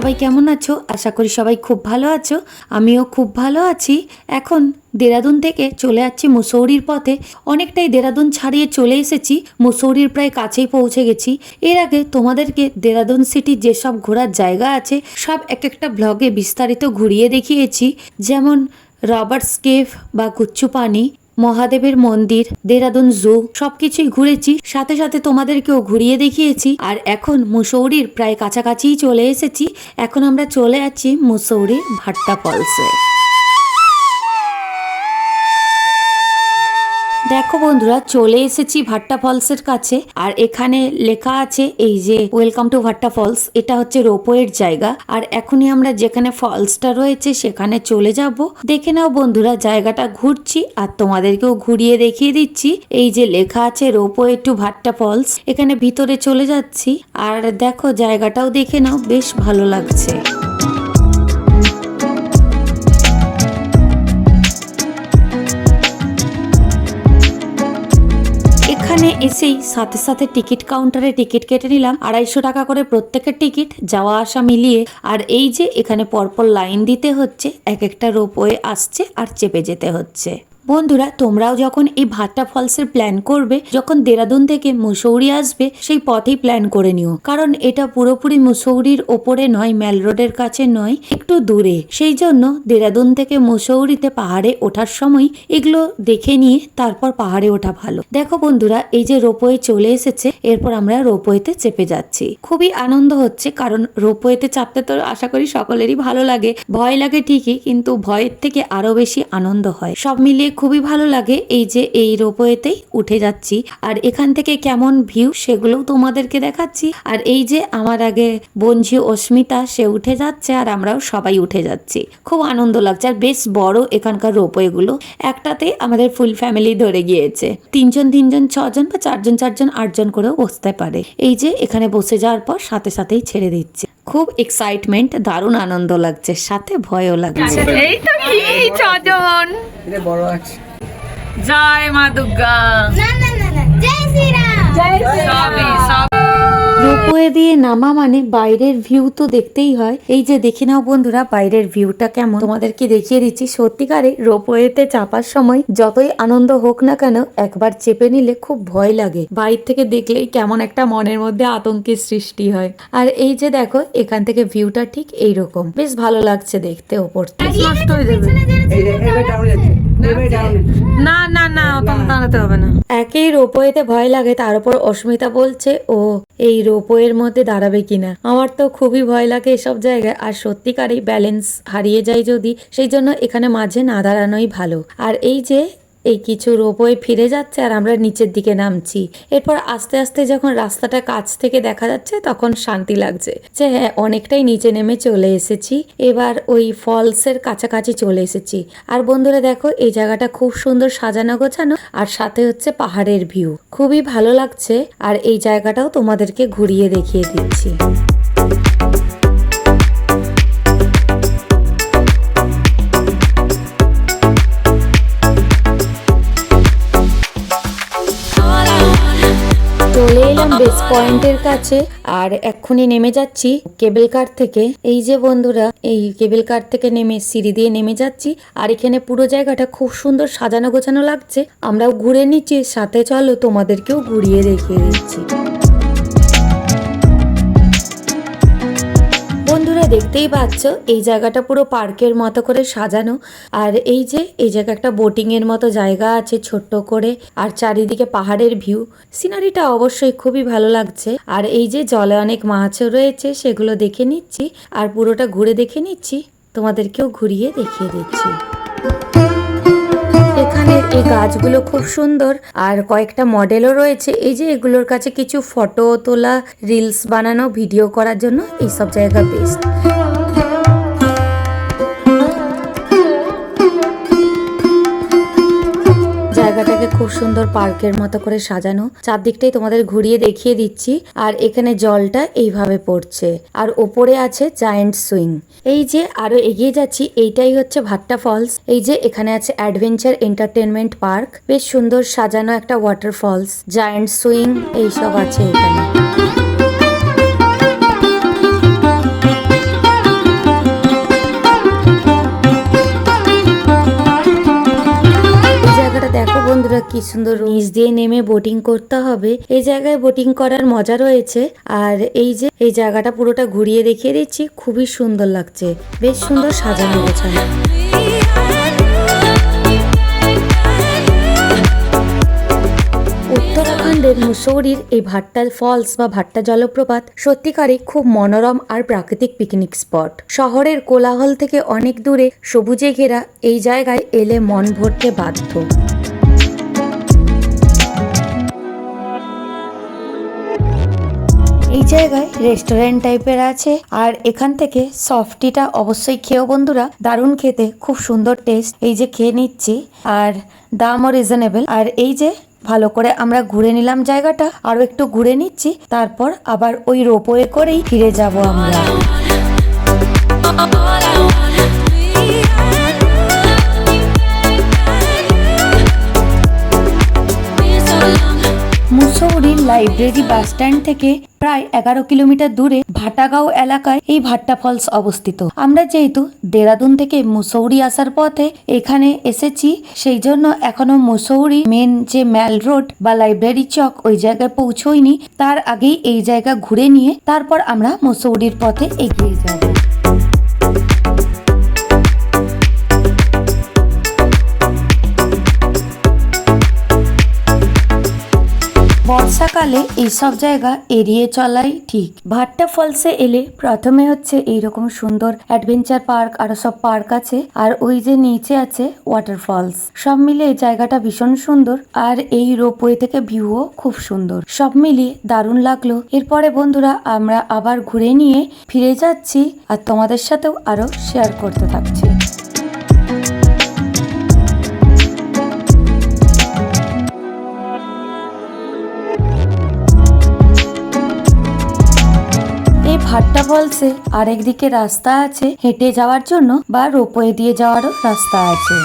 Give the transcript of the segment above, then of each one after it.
সবাই কেমন আছো? আশা করি সবাই খুব ভালো আছো। আমিও খুব ভালো আছি। এখন দেরাদুন থেকে চলে যাচ্ছি মুসৌরির পথে। অনেকটাই দেরাদুন ছাড়িয়ে চলে এসেছি, মুসৌরির প্রায় কাছেই পৌঁছে গেছি। এর আগে তোমাদেরকে দেরাদুন সিটির যেসব ঘোরার জায়গা আছে সব এক একটা ব্লগে বিস্তারিত ঘুরিয়ে দেখিয়েছি, যেমন রবার্টস কেভ বা কুচ্চু পানি, মহাদেবের মন্দির, দেরাদুন জু, সবকিছুই ঘুরেছি, সাথে সাথে তোমাদেরকেও ঘুরিয়ে দেখিয়েছি। আর এখন মুসৌরির প্রায় কাছাকাছিই চলে এসেছি। এখন আমরা চলে যাচ্ছি মুসৌরির ভাট্টা ফলসে। দেখো বন্ধুরা, চলে এসেছি ভাট্টা ফলসের কাছে। আর এখানে লেখা আছে এই যে ওয়েলকাম টু ভাট্টা ফলস। এটা হচ্ছে রোপওয়ের জায়গা। আর এখনই আমরা যেখানে ফলসটা রয়েছে সেখানে চলে যাব। দেখে নাও বন্ধুরা, জায়গাটা ঘুরছি আর তোমাদেরকেও ঘুরিয়ে দেখিয়ে দিচ্ছি। এই যে লেখা আছে রোপওয়ে টু ভাট্টা ফলস, এখানে ভিতরে চলে যাচ্ছি। আর দেখো জায়গাটাও দেখে নাও, বেশ ভালো লাগছে। এখানে এসেই সাথে সাথে টিকিট কাউন্টারে টিকিট কেটে নিলাম। 250 টাকা করে প্রত্যেকের টিকিট, যাওয়া আসা মিলিয়ে। আর এই যে এখানে পরপর লাইন দিতে হচ্ছে, এক একটা রোপওয়ে আসছে আর চেপে যেতে হচ্ছে। বন্ধুরা, তোমরাও যখন এই ভাট্টা ফলসের প্ল্যান করবে, যখন দেরাদুন থেকে মুসৌরি আসবে, সেই পথেই প্ল্যান করে নিও। কারণ এটা পুরোপুরি মুসৌরির ওপরে নয়, মেল রোডের কাছে নয়, একটু দূরে। সেই জন্য দেরাদুন থেকে মুসৌরিতে পাহাড়ে ওঠার সময় এগুলো দেখে নিয়ে তারপর পাহাড়ে ওঠা ভালো। দেখো বন্ধুরা, এই যে রোপওয়ে চলে এসেছে, এরপর আমরা রোপওয়েতে চেপে যাচ্ছি। খুবই আনন্দ হচ্ছে, কারণ রোপওয়েতে চাপতে তো আশা করি সকলেরই ভালো লাগে। ভয় লাগে ঠিকই, কিন্তু ভয়ের থেকে আরো বেশি আনন্দ হয়। সব মিলিয়ে খুবই ভালো লাগে। এই যে এই রোপওয়েতেই উঠে যাচ্ছি, আর এখান থেকে কেমন ভিউ সেগুলোও তোমাদেরকে দেখাচ্ছি। আর এই যে আমার আগে বঞ্জি অস্মিতা, সে উঠে যাচ্ছে আর আমরাও সবাই উঠে যাচ্ছি। খুব আনন্দ লাগছে। আর বেশ বড় এখানকার রোপওয়ে গুলো, একটাতে আমাদের ফুল ফ্যামিলি ধরে গিয়েছে। 3 জন 3 জন 6 জন বা 4 জন 4 জন 8 জন করেও বসতে পারে। এই যে এখানে বসে যাওয়ার পর সাথে সাথেই ছেড়ে দিচ্ছে। খুব এক্সাইটমেন্ট, দারুণ আনন্দ লাগছে, সাথে ভয়ও লাগছে। এই তো কি 6 জন। জয় মা দুর্গা। জয় শ্রীরাম। রোপওয়ে দিয়ে নামা মানে বাইরের ভিউ তো দেখতেই হয়। এই যে দেখে নাও বন্ধুরা, বাইরের ভিউটা কেমন তোমাদেরকে দেখিয়ে দিচ্ছি। সত্যিকারে রোপওয়েতে চাপার সময় যতই আনন্দ হোক না কেন, একবার চেপে নিলে খুব ভয় লাগে। বাইরে থেকে দেখলেই কেমন একটা মনের মধ্যে আতঙ্কের সৃষ্টি হয়। আর এই যে দেখো, এখান থেকে ভিউটা ঠিক এইরকম, বেশ ভালো লাগছে দেখতে। ওপর থেকে নষ্ট হয়ে যাবে। না না না, ওটা দাঁড়াতে হবে না। একেই রোপওয়েতে ভয় লাগে, তার উপর অস্মিতা বলছে ও এই রোপওয়ের মধ্যে দাঁড়াবে কিনা। আমার তো খুবই ভয় লাগে এসব জায়গায়। আর সত্যিকারেই ব্যালেন্স হারিয়ে যায় যদি, সেই জন্য এখানে মাঝে না দাঁড়ানোই ভালো। আর এই যে এই কিছু রোপওয়ে ফিরে যাচ্ছে আর আমরা নিচের দিকে নামছি। এরপর আস্তে আস্তে যখন রাস্তাটা কাছ থেকে দেখা যাচ্ছে, তখন শান্তি লাগছে যে হ্যাঁ, অনেকটাই নিচে নেমে চলে এসেছি। এবার ওই ফলসের কাছাকাছি চলে এসেছি। আর বন্ধুরা দেখো, এই জায়গাটা খুব সুন্দর সাজানো গোছানো, আর সাথে হচ্ছে পাহাড়ের ভিউ, খুবই ভালো লাগছে। আর এই জায়গাটাও তোমাদেরকে ঘুরিয়ে দেখিয়ে দিচ্ছি। চলে এলাম বেস পয়েন্টের কাছে, আর এক্ষুনি নেমে যাচ্ছি কেবল কার থেকে। এই যে বন্ধুরা, এই কেবল কার থেকে নেমে সিঁড়ি দিয়ে নেমে যাচ্ছি। আর এখানে পুরো জায়গাটা খুব সুন্দর সাজানো গোছানো লাগছে। আমরাও ঘুরে নিচ্ছি, সাথে চলো তোমাদেরকেও ঘুরিয়ে দেখিয়ে দিচ্ছি। বন্ধুরা দেখতেই পাচ্ছ, এই জায়গাটা পুরো পার্কের মতো করে সাজানো। আর এই যে এই জায়গা একটা বোটিং এর মতো জায়গা আছে ছোট্ট করে, আর চারিদিকে পাহাড়ের ভিউ। সিনারিটা অবশ্যই খুবই ভালো লাগছে। আর এই যে জলে অনেক মাছও রয়েছে, সেগুলো দেখে নিচ্ছি। আর পুরোটা ঘুরে দেখে নিচ্ছি, তোমাদেরকেও ঘুরিয়ে দেখিয়ে দিচ্ছি। এখানে এই গাছগুলো খুব সুন্দর, আর কয়েকটা মডেলও রয়েছে। এই যে এগুলোর কাছে কিছু ফটো তোলা, রিলস বানানো, ভিডিও করার জন্য এইসব জায়গা বেস্ট। জায়গাটাকে খুব সুন্দর পার্কের মতো করে সাজানো, চারদিকটাই তোমাদের ঘুরিয়ে দেখিয়ে দিচ্ছি। আর এখানে জলটা এইভাবে পড়ছে, আর ওপরে আছে জায়ান্ট সুইং। এই যে আরো এগিয়ে যাচ্ছি, এইটাই হচ্ছে ভাট্টা ফলস। এই যে এখানে আছে অ্যাডভেঞ্চার এন্টারটেনমেন্ট পার্ক, বেশ সুন্দর সাজানো একটা ওয়াটার ফলস, জায়ান্ট সুইং এইসব আছে এখানে। কি সুন্দর নিচ দিয়ে নেমে বোটিং করতে হবে। এই জায়গায় বোটিং করার মজা রয়েছে। আর এই যে এই জায়গাটা পুরোটা ঘুরিয়ে দেখিয়ে দিচ্ছি, খুবই সুন্দর লাগছে, বেশ সুন্দর সাজানো গোছানো। উত্তরাখণ্ডের মুসৌরির এই ভাট্টা ফলস বা ভাট্টা জলপ্রপাত সত্যিকারই খুব মনোরম আর প্রাকৃতিক পিকনিক স্পট। শহরের কোলাহল থেকে অনেক দূরে সবুজে ঘেরা এই জায়গায় এলে মন ভরতে বাধ্য। এই জায়গায় রেস্টুরেন্ট টাইপের আছে, আর এখান থেকে সফটিটা অবশ্যই খেয়েও বন্ধুরা, দারুণ খেতে, খুব সুন্দর টেস্ট। এই যে খেয়ে নিচ্ছি, আর দামও রিজনেবল। আর এই যে ভালো করে আমরা ঘুরে নিলাম জায়গাটা, আরো একটু ঘুরে নিচ্ছি, তারপর আবার ওই রোপওয়ে করেই ফিরে যাব আমরা। মুসৌরির লাইব্রেরি বাস স্ট্যান্ড থেকে প্রায় 11 কিলোমিটার দূরে ভাটাগাঁও এলাকায় এই ভাট্টা ফলস অবস্থিত। আমরা যেহেতু দেরাদুন থেকে মুসৌরি আসার পথে এখানে এসেছি, সেই জন্য এখনো মুসৌরি মেন যে ম্যাল রোড বা লাইব্রেরি চক ওই জায়গায় পৌঁছইনি। তার আগেই এই জায়গা ঘুরে নিয়ে তারপর আমরা মুসৌরির পথে এগিয়ে যাব। বর্ষাকালে এইসব জায়গা এড়িয়ে চলাই ঠিক। ভাট্টা ফলসে এলে প্রথমে হচ্ছে এইরকম সুন্দর অ্যাডভেঞ্চার পার্ক, আরো সব পার্ক আছে, আর ওই যে নিচে আছে ওয়াটারফলস। সব মিলিয়ে জায়গাটা ভীষণ সুন্দর, আর এই রোপওয়ে থেকে ভিউও খুব সুন্দর। সব মিলিয়ে দারুণ লাগলো। এরপরে বন্ধুরা আমরা আবার ঘুরে নিয়ে ফিরে যাচ্ছি, আর তোমাদের সাথেও আরো শেয়ার করতে থাকছি। ভাট্টা ফলসে আরেকদিকে রাস্তা আছে হেঁটে যাওয়ার জন্য, বা রোপওয়ে দিয়ে যাওয়ারও রাস্তা আছে।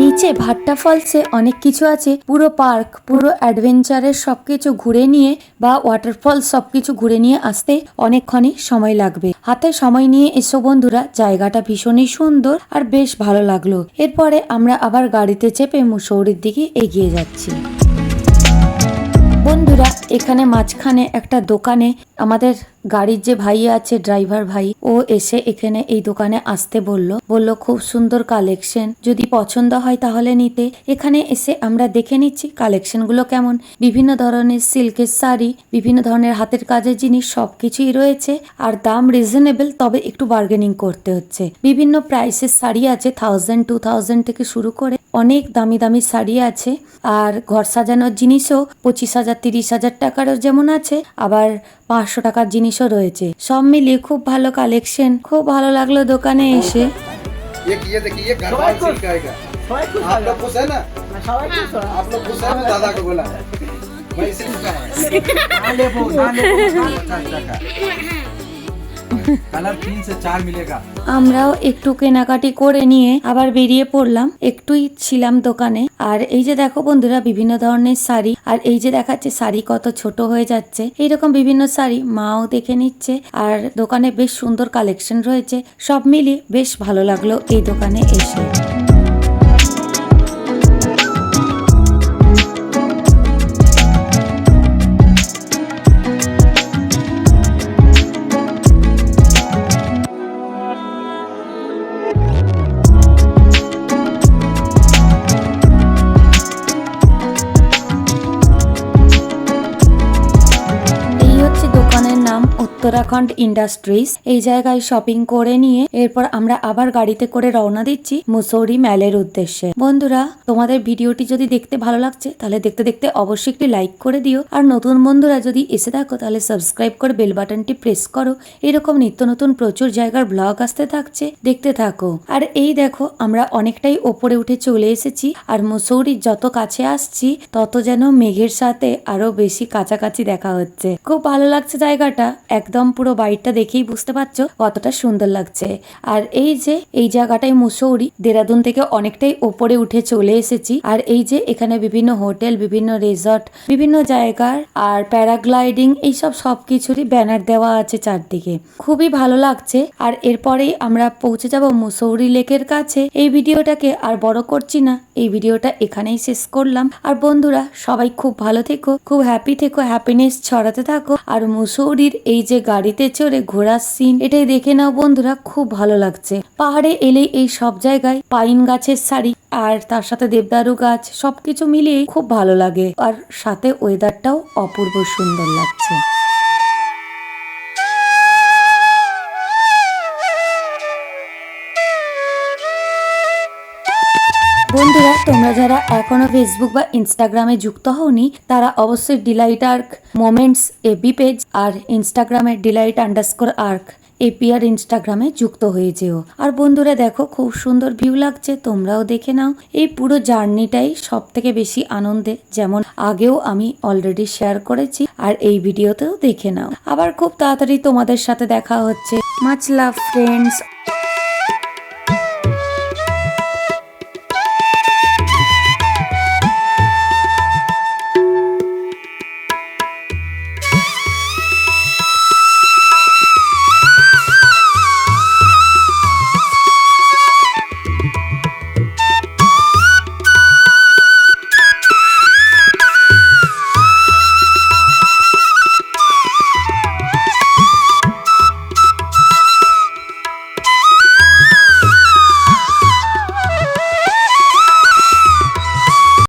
নিচে ভাট্টা ফলসে অনেক কিছু আছে, পুরো পার্ক, পুরো অ্যাডভেঞ্চারের সবকিছু ঘুরে নিয়ে বা ওয়াটারফল সবকিছু ঘুরে নিয়ে আসতে অনেকক্ষণই সময় লাগবে। হাতে সময় নিয়ে এসো বন্ধুরা, জায়গাটা ভীষণই সুন্দর আর বেশ ভালো লাগলো। এরপরে আমরা আবার গাড়িতে চেপে মুসৌরির দিকে এগিয়ে যাচ্ছি। বন্ধুরা এখানে মাঝখানে একটা দোকানে আমাদের গাড়ির যে ভাই আছে, ড্রাইভার ভাই, ও এসে এখানে এই দোকানে আসতে বলল খুব সুন্দর কালেকশন, যদি পছন্দ হয় তাহলে নিতে। এখানে এসে আমরা দেখে নিচ্ছি কালেকশন গুলো কেমন। বিভিন্ন ধরনের সিল্কের শাড়ি, বিভিন্ন ধরনের হাতের কাজের জিনিস সবকিছুই রয়েছে, আর দাম রিজনেবল, তবে একটু বার্গেনিং করতে হচ্ছে। বিভিন্ন প্রাইসের শাড়ি আছে, 1000, 2000 থেকে শুরু করে অনেক দামি দামি শাড়ি আছে। আর ঘর সাজানোর জিনিসও 25,000, 30,000 টাকারও যেমন আছে, আবার 500 টাকার জিনিসও রয়েছে। সব মিলিয়ে খুব ভালো কালেকশন, খুব ভালো লাগলো দোকানে এসে। ये देखिए गढ़वाल सिल्क आएगा। आप लोग खुश है ना? आप लोग खुश है ना? दादा को बोला भाई सिल्क का है। कलर 3 से 4 मिलेगा। আমরাও একটু কেনাকাটি করে নিয়ে আবার বেরিয়ে পড়লাম। একটুই ছিলাম দোকানে, আর এই যে দেখো বন্ধুরা বিভিন্ন ধরনের শাড়ি, আর এই যে দেখাচ্ছে শাড়ি কত ছোট হয়ে যাচ্ছে, এইরকম বিভিন্ন শাড়ি মাও দেখে নিচ্ছে। আর দোকানে বেশ সুন্দর কালেকশন রয়েছে। সব মিলিয়ে বেশ ভালো লাগলো এই দোকানে এসে। উত্তরাখণ্ড ইন্ডাস্ট্রিজ। এই জায়গায় শপিং করে নিয়ে এরপর আমরা আবার গাড়িতে করে রওনা দিচ্ছি মুসৌরি ম্যালের উদ্দেশ্যে। বন্ধুরা তোমাদের ভিডিওটি যদি দেখতে ভালো লাগছে তাহলে দেখতে দেখতে অবশ্যই একটি লাইক করে দিও, আর নতুন বন্ধুরা যদি এসে থাকো তাহলে সাবস্ক্রাইব করে বেল বাটনটি প্রেস করো। এরকম নিত্য নতুন প্রচুর জায়গার ব্লগ আসতে থাকছে, দেখতে থাকো। আর এই দেখো আমরা অনেকটাই ওপরে উঠে চলে এসেছি, আর মুসৌরির যত কাছে আসছি তত যেন মেঘের সাথে আরো বেশি কাছাকাছি দেখা হচ্ছে। খুব ভালো লাগছে জায়গাটা, একদম পুরো বাইরটা দেখেই বুঝতে পারছো কতটা সুন্দর লাগছে। আর এই যে এই জায়গাটাই মুসৌরি, দেরাদুন থেকে অনেকটাই ওপরে উঠে চলে এসেছি। আর এই যে এখানে বিভিন্ন হোটেল, বিভিন্ন রিসর্ট, বিভিন্ন জায়গার আর প্যারাগ্লাইডিং এইসব সবকিছুরই ব্যানার দেওয়া আছে চারদিকে, খুবই ভালো লাগছে। আর এরপরেই আমরা পৌঁছে যাব মুসৌরি লেকের কাছে। এই ভিডিওটাকে আর বড় করছি না, এই ভিডিওটা এখানেই শেষ করলাম। আর বন্ধুরা সবাই খুব ভালো থেকো, খুব হ্যাপি থেকো, হ্যাপিনেস ছড়াতে থাকো। আর মুসৌরির এই যে গাড়িতে চড়ে ঘোরার সিন, এটাই দেখে নাও বন্ধুরা, খুব ভালো লাগছে। পাহাড়ে এলেই এই সব জায়গায় পাইন গাছের সারি আর তার সাথে দেবদারু গাছ সবকিছু মিলিয়ে খুব ভালো লাগে। আর সাথে ওয়েদারটাও অপূর্ব সুন্দর লাগছে। বন্ধুরা তোমরা যারা এখনো ফেসবুক বা ইনস্টাগ্রামে যুক্ত হওনি, তারা অবশ্যই Delight Arc Moments FB page আর ইনস্টাগ্রামে ডিলাইট_আর্ক এপিআর ইনস্টাগ্রামে যুক্ত হয়ে যেও। আর বন্ধুরা দেখো খুব সুন্দর ভিউ লাগছে, তোমরাও দেখে নাও। এই পুরো জার্নিটাই সব থেকে বেশি আনন্দের, যেমন আগেও আমি অলরেডি শেয়ার করেছি, আর এই ভিডিওতেও দেখে নাও। আবার খুব তাড়াতাড়ি তোমাদের সাথে দেখা হচ্ছে। Much love friends.